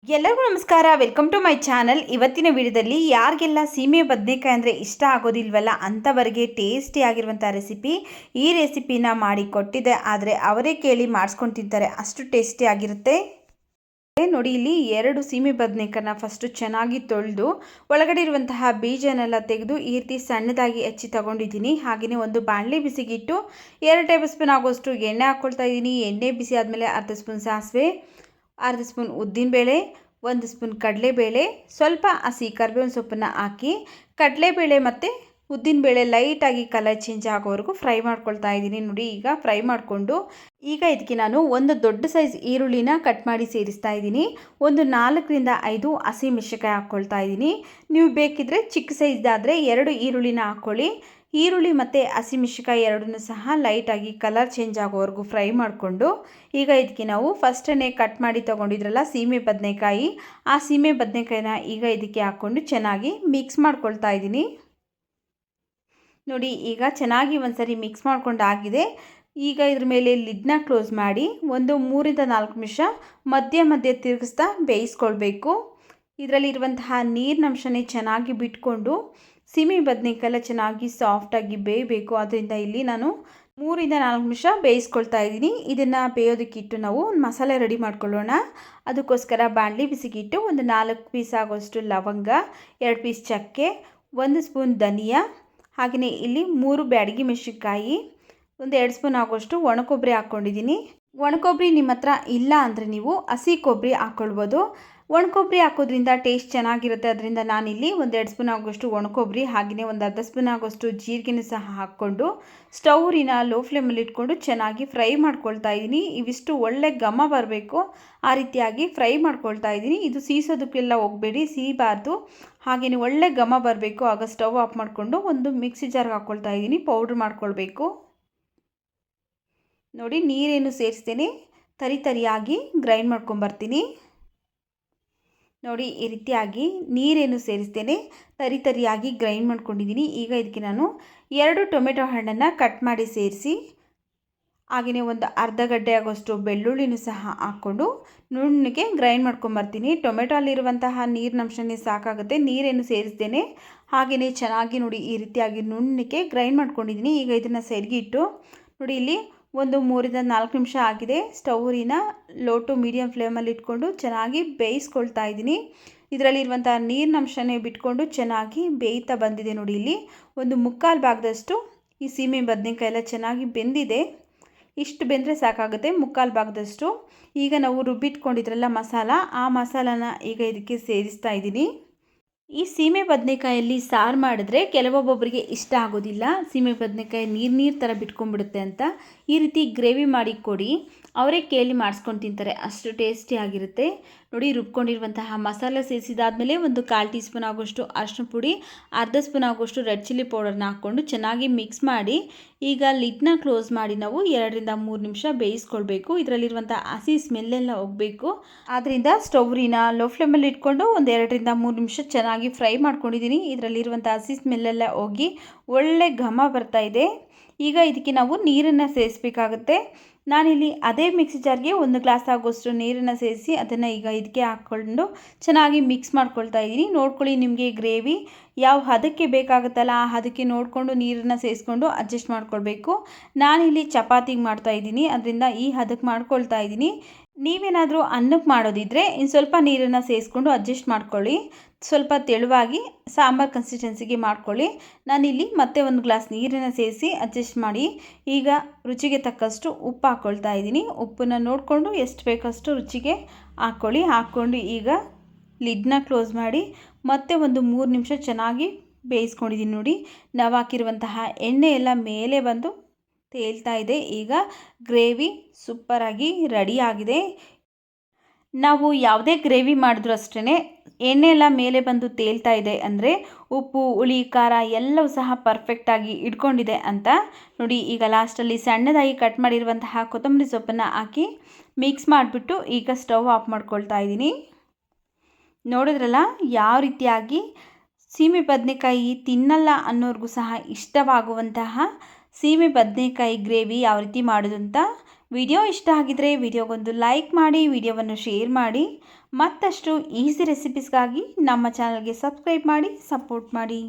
ಎಲ್ಲರಿಗೂ ನಮಸ್ಕಾರ. Welcome to my channel. ಇವತ್ತಿನ ವಿಡಿಯೋದಲ್ಲಿ ಯಾರಿಗೆಲ್ಲ ಸೀಮೆ ಬದನೆಕಾಯಿ ಅಂದರೆ ಇಷ್ಟ ಆಗೋದಿಲ್ವಲ್ಲ ಅಂಥವರಿಗೆ ಟೇಸ್ಟಿ ಆಗಿರುವಂಥ ರೆಸಿಪಿ. ಈ ರೆಸಿಪಿನ ಮಾಡಿ ಕೊಟ್ಟಿದ್ದೆ, ಆದರೆ ಅವರೇ ಕೇಳಿ ಮಾಡಿಸ್ಕೊಂಡು ತಿಂತಾರೆ, ಅಷ್ಟು ಟೇಸ್ಟಿ ಆಗಿರುತ್ತೆ. ನೋಡಿ, ಇಲ್ಲಿ 2 ಸೀಮೆ ಬದನೆಕಾಯಿನ ಫಸ್ಟು ಚೆನ್ನಾಗಿ ತೊಳೆದು ಒಳಗಡೆ ಇರುವಂತಹ ಬೀಜನೆಲ್ಲ ತೆಗೆದು ಈ ರೀತಿ ಸಣ್ಣದಾಗಿ ಹೆಚ್ಚಿ ತಗೊಂಡಿದ್ದೀನಿ. ಹಾಗೆಯೇ ಒಂದು ಬಾಣಲೆ ಬಿಸಿಗಿಟ್ಟು 2 ಟೇಬಲ್ ಸ್ಪೂನ್ ಆಗೋಷ್ಟು ಎಣ್ಣೆ ಹಾಕ್ಕೊಳ್ತಾ ಇದ್ದೀನಿ. ಎಣ್ಣೆ ಬಿಸಿ ಆದಮೇಲೆ ಅರ್ಧ ಸ್ಪೂನ್ ಸಾಸಿವೆ, ಅರ್ಧ ಸ್ಪೂನ್ ಉದ್ದಿನಬೇಳೆ, 1 ಸ್ಪೂನ್ ಕಡಲೆಬೇಳೆ, ಸ್ವಲ್ಪ ಹಸಿ ಕರಿಬೇವಿನ ಸೊಪ್ಪನ್ನು ಹಾಕಿ ಕಡಲೆಬೇಳೆ ಮತ್ತು ಉದ್ದಿನಬೇಳೆ ಲೈಟಾಗಿ ಕಲರ್ ಚೇಂಜ್ ಆಗೋವರೆಗೂ ಫ್ರೈ ಮಾಡ್ಕೊಳ್ತಾ ಇದ್ದೀನಿ. ನೋಡಿ, ಈಗ ಫ್ರೈ ಮಾಡಿಕೊಂಡು ಈಗ ಇದಕ್ಕೆ ನಾನು ಒಂದು ದೊಡ್ಡ ಸೈಜ್ ಈರುಳ್ಳಿನ ಕಟ್ ಮಾಡಿ ಸೇರಿಸ್ತಾ ಇದ್ದೀನಿ. ಒಂದು 4ರಿಂದ 5 ಹಸಿಮೆಣಸಿನಕಾಯಿ ಹಾಕ್ಕೊಳ್ತಾ ಇದ್ದೀನಿ. ನೀವು ಬೇಕಿದ್ದರೆ ಚಿಕ್ಕ ಸೈಜ್ದಾದರೆ 2 ಈರುಳ್ಳಿನ ಹಾಕ್ಕೊಳ್ಳಿ. ಈರುಳ್ಳಿ ಮತ್ತು ಹಸಿಮೆಣಸಿನಕಾಯಿ ಎರಡನ್ನೂ ಸಹ ಲೈಟಾಗಿ ಕಲರ್ ಚೇಂಜ್ ಆಗೋವರೆಗೂ ಫ್ರೈ ಮಾಡಿಕೊಂಡು ಈಗ ಇದಕ್ಕೆ ನಾವು ಫಸ್ಟನ್ನೇ ಕಟ್ ಮಾಡಿ ತೊಗೊಂಡಿದ್ರಲ್ಲ ಸೀಮೆ ಬದನೆಕಾಯಿ, ಆ ಸೀಮೆ ಬದನೆಕಾಯಿನ ಈಗ ಇದಕ್ಕೆ ಹಾಕ್ಕೊಂಡು ಚೆನ್ನಾಗಿ ಮಿಕ್ಸ್ ಮಾಡ್ಕೊಳ್ತಾ ಇದ್ದೀನಿ. ನೋಡಿ, ಈಗ ಚೆನ್ನಾಗಿ ಒಂದ್ಸರಿ ಮಿಕ್ಸ್ ಮಾಡ್ಕೊಂಡಾಗಿದೆ. ಈಗ ಇದ್ರ ಮೇಲೆ ಲಿಡ್ನ ಕ್ಲೋಸ್ ಮಾಡಿ ಒಂದು 3ರಿಂದ 4 ನಿಮಿಷ ಮಧ್ಯೆ ತಿರುಗಿಸ್ತಾ ಬೇಯಿಸ್ಕೊಳ್ಬೇಕು. ಇದರಲ್ಲಿರುವಂತಹ ನೀರಿನಂಶನೇ ಚೆನ್ನಾಗಿ ಬಿಟ್ಕೊಂಡು ಸೀಮೆ ಬದನೆಕಾಯಿ ಚೆನ್ನಾಗಿ ಸಾಫ್ಟಾಗಿ ಬೇಯಬೇಕು. ಅದರಿಂದ ಇಲ್ಲಿ ನಾನು 3ರಿಂದ 4 ನಿಮಿಷ ಬೇಯಿಸ್ಕೊಳ್ತಾ ಇದ್ದೀನಿ. ಇದನ್ನು ಬೇಯೋದಕ್ಕಿಟ್ಟು ನಾವು ಒಂದು ಮಸಾಲೆ ರೆಡಿ ಮಾಡ್ಕೊಳ್ಳೋಣ. ಅದಕ್ಕೋಸ್ಕರ ಬಾಣಲಿ ಬಿಸಿಗಿಟ್ಟು ಒಂದು 4 ಪೀಸ್ ಆಗೋಷ್ಟು ಲವಂಗ, 2 ಪೀಸ್ ಚಕ್ಕೆ, 1 ಸ್ಪೂನ್ ಧನಿಯಾ, ಹಾಗೆಯೇ ಇಲ್ಲಿ 3 ಬ್ಯಾಡಗಿ ಮೆಣಸಿನಕಾಯಿ, ಒಂದು 2 ಸ್ಪೂನ್ ಆಗೋಷ್ಟು ಒಣಕೊಬ್ಬರಿ ಹಾಕ್ಕೊಂಡಿದ್ದೀನಿ. ಒಣಕೊಬ್ಬರಿ ನಿಮ್ಮ ಹತ್ರ ಇಲ್ಲ ಅಂದರೆ ನೀವು ಹಸಿ ಕೊಬ್ಬರಿ ಹಾಕ್ಕೊಳ್ಬೋದು. ಒಣಕೊಬ್ಬರಿ ಹಾಕೋದ್ರಿಂದ ಟೇಸ್ಟ್ ಚೆನ್ನಾಗಿರುತ್ತೆ. ಅದರಿಂದ ನಾನಿಲ್ಲಿ ಒಂದು 2 ಸ್ಪೂನ್ ಆಗೋಷ್ಟು ಒಣಕೊಬ್ಬರಿ, ಹಾಗೆಯೇ ಒಂದು ಅರ್ಧ ಸ್ಪೂನ್ ಆಗೋಷ್ಟು ಜೀರಿಗೆನೂ ಸಹ ಹಾಕ್ಕೊಂಡು ಸ್ಟೌರಿನ ಲೋ ಫ್ಲೇಮಲ್ಲಿ ಇಟ್ಕೊಂಡು ಚೆನ್ನಾಗಿ ಫ್ರೈ ಮಾಡ್ಕೊಳ್ತಾ ಇದ್ದೀನಿ. ಇವಿಷ್ಟು ಒಳ್ಳೆ ಘಮ ಬರಬೇಕು, ಆ ರೀತಿಯಾಗಿ ಫ್ರೈ ಮಾಡ್ಕೊಳ್ತಾ ಇದ್ದೀನಿ. ಇದು ಸೀಸೋದಕ್ಕೆಲ್ಲ ಹೋಗಬೇಡಿ, ಸೀಬಾರ್ದು. ಹಾಗೆಯೇ ಒಳ್ಳೆ ಘಮ ಬರಬೇಕು. ಆಗ ಸ್ಟವ್ ಆಫ್ ಮಾಡಿಕೊಂಡು ಒಂದು ಮಿಕ್ಸಿ ಜಾರ್ಗೆ ಹಾಕ್ಕೊಳ್ತಾ ಇದ್ದೀನಿ. ಪೌಡ್ರ್ ಮಾಡ್ಕೊಳ್ಬೇಕು. ನೋಡಿ, ನೀರೇನು ಸೇರಿಸ್ತೇನೆ, ತರಿಯಾಗಿ ಗ್ರೈಂಡ್ ಮಾಡ್ಕೊಂಬರ್ತೀನಿ. ನೋಡಿ, ಈ ರೀತಿಯಾಗಿ ನೀರೇನು ಸೇರಿಸ್ತೇನೆ, ತರಿಯಾಗಿ ಗ್ರೈಂಡ್ ಮಾಡ್ಕೊಂಡಿದ್ದೀನಿ. ಈಗ ಇದಕ್ಕೆ ನಾನು 2 ಟೊಮೆಟೊ ಹಣ್ಣನ್ನು ಕಟ್ ಮಾಡಿ ಸೇರಿಸಿ, ಹಾಗೆಯೇ ಒಂದು ಅರ್ಧ ಗಡ್ಡೆ ಆಗೋಷ್ಟು ಬೆಳ್ಳುಳ್ಳಿನೂ ಸಹ ಹಾಕ್ಕೊಂಡು ನುಣ್ಣಗೆ ಗ್ರೈಂಡ್ ಮಾಡ್ಕೊಂಬರ್ತೀನಿ. ಟೊಮೆಟೊ ಅಲ್ಲಿರುವಂತಹ ನೀರಿನಂಶನೇ ಸಾಕಾಗುತ್ತೆ, ನೀರೇನು ಸೇರಿಸ್ತೇನೆ. ಹಾಗೆಯೇ ಚೆನ್ನಾಗಿ ನೋಡಿ ಈ ರೀತಿಯಾಗಿ ನುಣ್ಣಗೆ ಗ್ರೈಂಡ್ ಮಾಡ್ಕೊಂಡಿದ್ದೀನಿ. ಈಗ ಇದನ್ನು ಸೈಡ್ಗೆ ಇಟ್ಟು ನೋಡಿ, ಇಲ್ಲಿ ಒಂದು 3ರಿಂದ 4 ನಿಮಿಷ ಆಗಿದೆ. ಸ್ಟೌರಿನ ಲೋ ಟು ಮೀಡಿಯಮ್ ಫ್ಲೇಮಲ್ಲಿ ಇಟ್ಕೊಂಡು ಚೆನ್ನಾಗಿ ಬೇಯಿಸ್ಕೊಳ್ತಾ ಇದ್ದೀನಿ. ಇದರಲ್ಲಿರುವಂಥ ನೀರಿನಂಶನೇ ಬಿಟ್ಕೊಂಡು ಚೆನ್ನಾಗಿ ಬೇಯ್ತಾ ಬಂದಿದೆ. ನೋಡಿ, ಇಲ್ಲಿ ಒಂದು 3/4 ಭಾಗದಷ್ಟು ಈ ಸೀಮೆ ಬದನೆಕಾಯಿ ಎಲ್ಲ ಚೆನ್ನಾಗಿ ಬೆಂದಿದೆ. ಇಷ್ಟು ಬೆಂದರೆ ಸಾಕಾಗುತ್ತೆ, 3/4 ಭಾಗದಷ್ಟು. ಈಗ ನಾವು ರುಬ್ಬಿಟ್ಕೊಂಡಿದ್ರಲ್ಲ ಮಸಾಲ, ಆ ಮಸಾಲಾನ ಈಗ ಇದಕ್ಕೆ ಸೇರಿಸ್ತಾ ಇದ್ದೀನಿ. ಈ ಸೀಮೆ ಬದನೆಕಾಯಲ್ಲಿ ಸಾರು ಮಾಡಿದ್ರೆ ಕೆಲವೊಬ್ಬೊಬ್ಬರಿಗೆ ಇಷ್ಟ ಆಗೋದಿಲ್ಲ, ಸೀಮೆ ಬದನೆಕಾಯಿ ನೀರು ಥರ ಬಿಟ್ಕೊಂಡ್ಬಿಡುತ್ತೆ ಅಂತ. ಈ ರೀತಿ ಗ್ರೇವಿ ಮಾಡಿ ಕೊಡಿ, ಅವರೇ ಕೇಳಿ ಮಾಡಿಸ್ಕೊಂಡು ತಿಂತಾರೆ, ಅಷ್ಟು ಟೇಸ್ಟಿ ಆಗಿರುತ್ತೆ. ನೋಡಿ, ರುಬ್ಕೊಂಡಿರುವಂತಹ ಮಸಾಲೆ ಸೇರಿಸಿದಾದ್ಮೇಲೆ ಒಂದು 1/4 ಟೀ ಸ್ಪೂನ್ ಆಗೋಷ್ಟು ಅರಿಶಿನ ಪುಡಿ, ಅರ್ಧ ಸ್ಪೂನ್ ಆಗೋಷ್ಟು ರೆಡ್ ಚಿಲ್ಲಿ ಪೌಡರ್ನ ಹಾಕ್ಕೊಂಡು ಚೆನ್ನಾಗಿ ಮಿಕ್ಸ್ ಮಾಡಿ ಈಗ ಲಿಡ್ನ ಕ್ಲೋಸ್ ಮಾಡಿ ನಾವು 2ರಿಂದ 3 ನಿಮಿಷ ಬೇಯಿಸ್ಕೊಳ್ಬೇಕು. ಇದರಲ್ಲಿರುವಂಥ ಹಸಿ ಸ್ಮೆಲ್ಲೆಲ್ಲ ಹೋಗಬೇಕು. ಆದ್ದರಿಂದ ಸ್ಟೌರಿನ ಲೋ ಫ್ಲೇಮಲ್ಲಿ ಇಟ್ಕೊಂಡು ಒಂದು 2ರಿಂದ 3 ನಿಮಿಷ ಚೆನ್ನಾಗಿ ಫ್ರೈ ಮಾಡ್ಕೊಂಡಿದ್ದೀನಿ. ಇದರಲ್ಲಿರುವಂಥ ಹಸಿ ಸ್ಮೆಲ್ಲೆಲ್ಲ ಹೋಗಿ ಒಳ್ಳೆ ಘಮ ಬರ್ತಾ ಇದೆ. ಈಗ ಇದಕ್ಕೆ ನಾವು ನೀರನ್ನು ಸೇರಿಸಬೇಕಾಗುತ್ತೆ. ನಾನಿಲ್ಲಿ ಅದೇ ಮಿಕ್ಸಿ ಜಾರ್ಗೆ 1 ಗ್ಲಾಸ್ ಆಗೋಷ್ಟು ನೀರನ್ನು ಸೇರಿಸಿ ಅದನ್ನು ಈಗ ಇದಕ್ಕೆ ಹಾಕ್ಕೊಂಡು ಚೆನ್ನಾಗಿ ಮಿಕ್ಸ್ ಮಾಡ್ಕೊಳ್ತಾ ಇದ್ದೀನಿ. ನೋಡ್ಕೊಳ್ಳಿ, ನಿಮಗೆ ಗ್ರೇವಿ ಯಾವ ಹದಕ್ಕೆ ಬೇಕಾಗುತ್ತಲ್ಲ ಆ ಹದಕ್ಕೆ ನೋಡಿಕೊಂಡು ನೀರನ್ನು ಸೇರಿಸ್ಕೊಂಡು ಅಡ್ಜಸ್ಟ್ ಮಾಡ್ಕೊಳ್ಬೇಕು. ನಾನಿಲ್ಲಿ ಚಪಾತಿಗೆ ಮಾಡ್ತಾ ಇದ್ದೀನಿ, ಅದರಿಂದ ಈ ಹದಕ್ಕೆ ಮಾಡ್ಕೊಳ್ತಾ ಇದ್ದೀನಿ. ನೀವೇನಾದರೂ ಅನ್ನಕ್ಕೆ ಮಾಡೋದಿದ್ದರೆ ಇನ್ನು ಸ್ವಲ್ಪ ನೀರನ್ನು ಸೇರಿಸ್ಕೊಂಡು ಅಡ್ಜಸ್ಟ್ ಮಾಡ್ಕೊಳ್ಳಿ. ಸ್ವಲ್ಪ ತೆಳುವಾಗಿ ಸಾಂಬಾರು ಕನ್ಸಿಸ್ಟೆನ್ಸಿಗೆ ಮಾಡ್ಕೊಳ್ಳಿ. ನಾನಿಲ್ಲಿ ಮತ್ತೆ 1 ಗ್ಲಾಸ್ ನೀರನ್ನು ಸೇರಿಸಿ ಅಡ್ಜಸ್ಟ್ ಮಾಡಿ ಈಗ ರುಚಿಗೆ ತಕ್ಕಷ್ಟು ಉಪ್ಪು ಹಾಕ್ಕೊಳ್ತಾ ಇದ್ದೀನಿ. ಉಪ್ಪನ್ನು ನೋಡಿಕೊಂಡು ಎಷ್ಟು ಬೇಕಷ್ಟು ರುಚಿಗೆ ಹಾಕ್ಕೊಳ್ಳಿ. ಹಾಕ್ಕೊಂಡು ಈಗ ಲಿಡ್ನ ಕ್ಲೋಸ್ ಮಾಡಿ ಮತ್ತೆ ಒಂದು 3 ನಿಮಿಷ ಚೆನ್ನಾಗಿ ಬೇಯಿಸ್ಕೊಂಡಿದ್ದೀನಿ. ನೋಡಿ, ನಾವು ಹಾಕಿರುವಂತಹ ಎಣ್ಣೆ ಎಲ್ಲ ಮೇಲೆ ಬಂದು ತೇಲ್ತಾ ಇದೆ. ಈಗ ಗ್ರೇವಿ ಸೂಪರಾಗಿ ರೆಡಿಯಾಗಿದೆ. ನಾವು ಯಾವುದೇ ಗ್ರೇವಿ ಮಾಡಿದ್ರೂ ಅಷ್ಟೇ ಎಣ್ಣೆ ಎಲ್ಲ ಮೇಲೆ ಬಂದು ತೇಲ್ತಾ ಇದೆ ಅಂದರೆ ಉಪ್ಪು, ಹುಳಿ, ಖಾರ ಎಲ್ಲವೂ ಸಹ ಪರ್ಫೆಕ್ಟಾಗಿ ಇಟ್ಕೊಂಡಿದೆ ಅಂತ. ನೋಡಿ, ಈಗ ಲಾಸ್ಟಲ್ಲಿ ಸಣ್ಣದಾಗಿ ಕಟ್ ಮಾಡಿರುವಂತಹ ಕೊತ್ತಂಬರಿ ಸೊಪ್ಪನ್ನು ಹಾಕಿ ಮಿಕ್ಸ್ ಮಾಡಿಬಿಟ್ಟು ಈಗ ಸ್ಟವ್ ಆಫ್ ಮಾಡ್ಕೊಳ್ತಾ ಇದ್ದೀನಿ. ನೋಡಿದ್ರಲ್ಲ ಯಾವ ರೀತಿಯಾಗಿ ಸೀಮೆ ಬದನೆಕಾಯಿ ತಿನ್ನಲ್ಲ ಅನ್ನೋರಿಗೂ ಸಹ ಇಷ್ಟವಾಗುವಂತಹ ಸೀಮೆ ಬದನೆಕಾಯಿ ಗ್ರೇವಿ ಯಾವ ರೀತಿ ಮಾಡೋದು ಅಂತ. ವಿಡಿಯೋ ಇಷ್ಟ ಆಗಿದರೆ ವಿಡಿಯೋಗೊಂದು ಲೈಕ್ ಮಾಡಿ, ವಿಡಿಯೋವನ್ನು ಶೇರ್ ಮಾಡಿ. ಮತ್ತಷ್ಟು ಈಸಿ ರೆಸಿಪೀಸ್ಗಾಗಿ ನಮ್ಮ ಚಾನಲ್ಗೆ ಸಬ್ಸ್ಕ್ರೈಬ್ ಮಾಡಿ, ಸಪೋರ್ಟ್ ಮಾಡಿ.